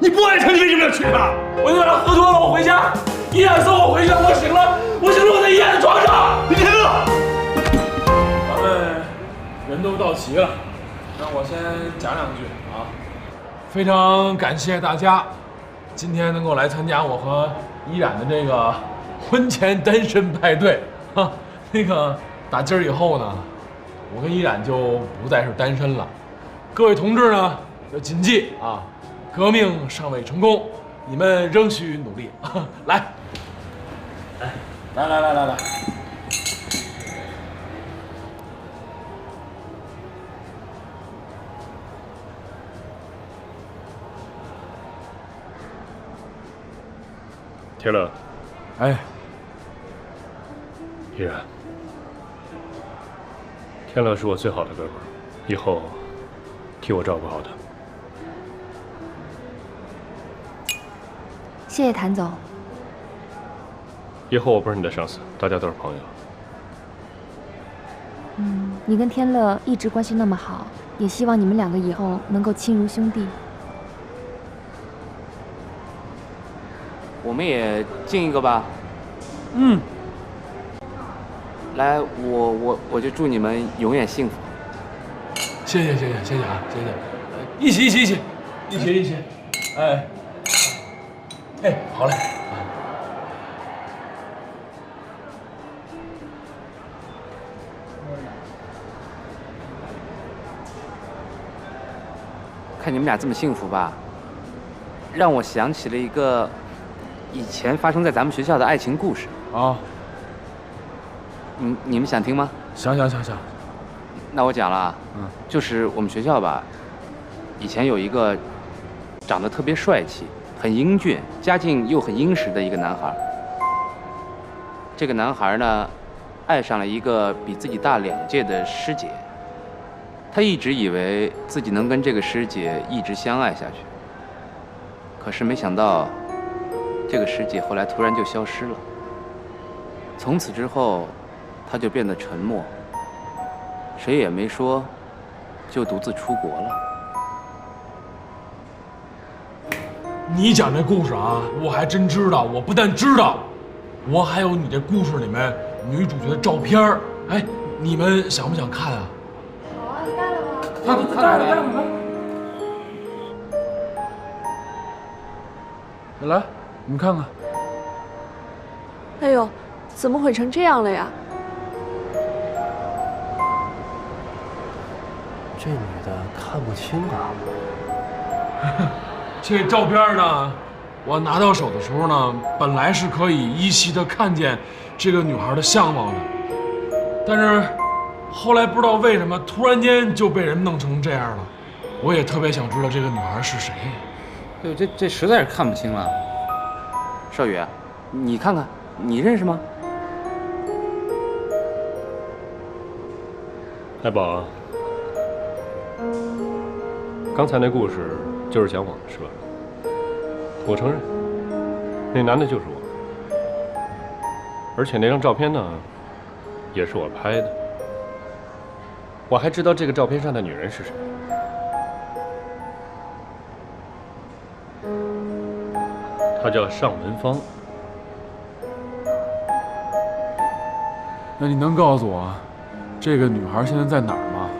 你不爱他，你为什么要娶她？我那晚喝多了，我回家，医院送我回去，我醒了，我在医院的床上。李天乐，咱们人都到齐了，让我先讲两句啊。非常感谢大家今天能够来参加我和依然的这个婚前单身派对哈。那个打今儿以后呢，我跟依然就不再是单身了。各位同志呢，要谨记啊，革命尚未成功，你们仍需努力。来，来。天乐，哎，依然，天乐是我最好的哥们儿，以后替我照顾好他。谢谢谭总。以后我不是你的上司，大家都是朋友。你跟天乐一直关系那么好，也希望你们两个以后能够亲如兄弟。我们也敬一个吧。来，我就祝你们永远幸福。谢谢啊，谢谢。一起，哎，好嘞。看你们俩这么幸福吧，让我想起了一个以前发生在咱们学校的爱情故事啊。你们想听吗？想。那我讲了，就是我们学校吧，以前有一个长得特别帅气、很英俊、家境又很殷实的一个男孩。这个男孩呢，爱上了一个比自己大2届的师姐。他一直以为自己能跟这个师姐一直相爱下去，可是没想到，这个师姐后来突然就消失了。从此之后，他就变得沉默，谁也没说，就独自出国了。你讲这故事啊，我还真知道。我不但知道，我还有你这故事里面女主角的照片儿。哎，你们想不想看啊？他带了。来，你们看看。哎呦，怎么毁成这样了呀？这女的看不清啊。这照片呢，我拿到手的时候呢，本来是可以依稀的看见这个女孩的相貌的，但是后来不知道为什么，突然间就被人弄成这样了。我也特别想知道这个女孩是谁。对，这实在是看不清了。少宇，你看看，你认识吗？海宝，刚才那故事就是讲我的，是吧？我承认，那男的就是我，而且那张照片呢，也是我拍的。我还知道这个照片上的女人是谁。她叫尚文芳。那你能告诉我，这个女孩现在在哪儿吗？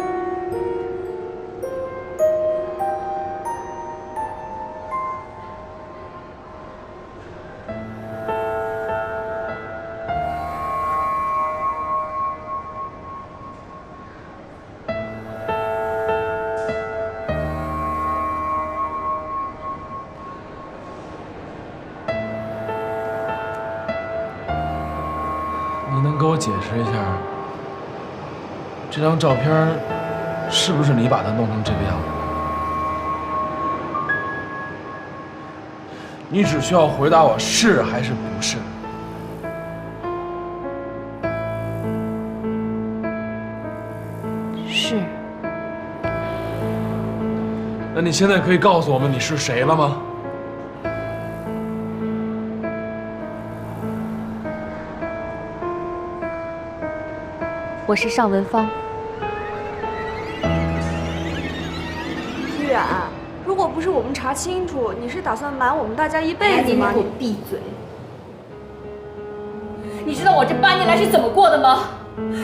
你能给我解释一下，这张照片是不是你把它弄成这个样子？你只需要回答我是还是不是。是。那你现在可以告诉我们你是谁了吗？我是尚文芳。依然，如果不是我们查清楚，你是打算瞒我们大家一辈子吗？你给我闭嘴！你知道我这8年来是怎么过的吗？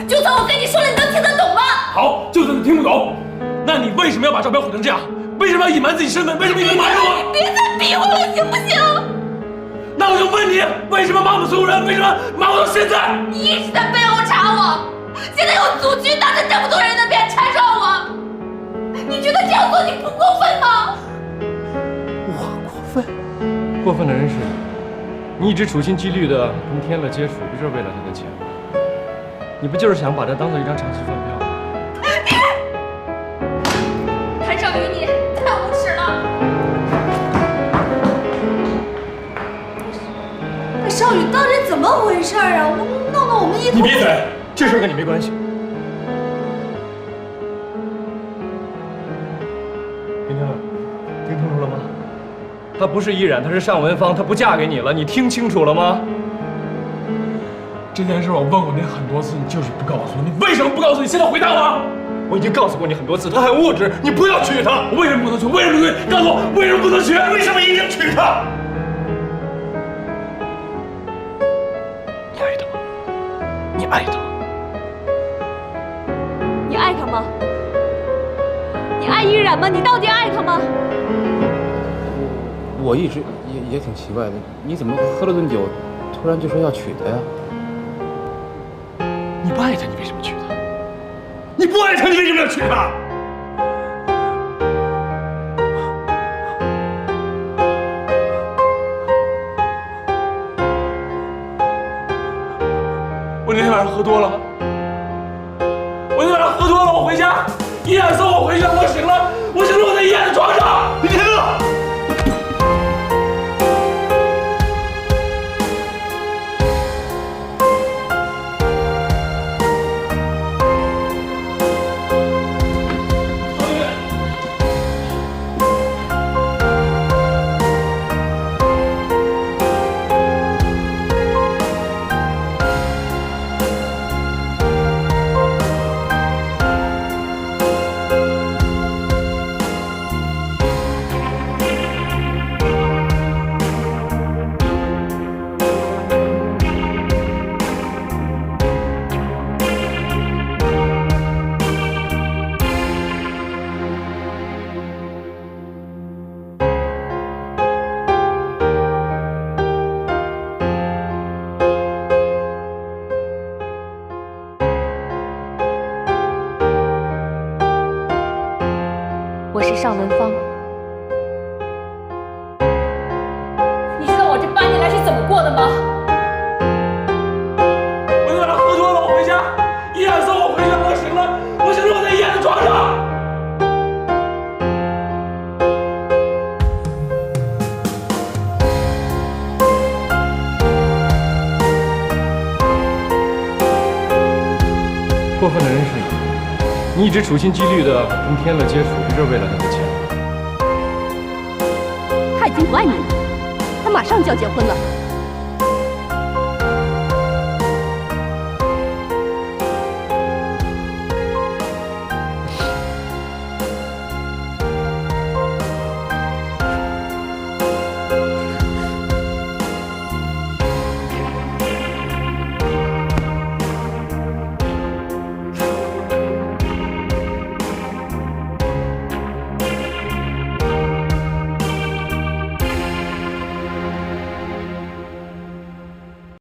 就算我跟你说了，你能听得懂吗？好，就算你听不懂，那你为什么要把照片毁成这样？为什么要隐瞒自己身份？为什么一直瞒着我？你别再逼我了，行不行？那我就问你，为什么瞒我们所有人？为什么瞒我到现在？你一直在背后查我，现在有组局当着这么多人的面拆穿我，你觉得这样做你不过分吗？我过分？过分的人是你，你一直处心积虑的跟天乐接触，不就是为了他的钱吗？你不就是想把这当做一张长期饭票吗？谭少宇，你太无耻了！少宇，到底怎么回事啊？弄得我们一头……你闭嘴，这事跟你没关系。林天乐，听清楚了吗？她不是依然，她是尚文芳，她不嫁给你了，你听清楚了吗？这件事我问过你很多次，你就是不告诉我，你为什么不告诉你？现在回答我！我已经告诉过你很多次，她很物质，你不要娶她。我为什么不能娶？为什么不能娶？告诉我为什么不能娶？为什么一定娶她？你爱她吗？你爱她吗？你爱他吗？你爱依然吗？你到底爱他吗？我一直也挺奇怪的，你怎么喝了顿酒，突然就说要娶她呀？你不爱她，你为什么娶她？你不爱她，你为什么要娶她？我那天晚上喝多了，我回家，医院送我回去，我醒了，我在医院的床上。林天乐。我是尚文芳。你知道我这8年来是怎么过的吗？我那晚上喝多了，我回家，医院送我回去，我醒了，我在医院的床上。过分的人是你，你一直处心积虑的跟天乐接触，不就是为了他的钱吗？他已经不爱你了，他马上就要结婚了。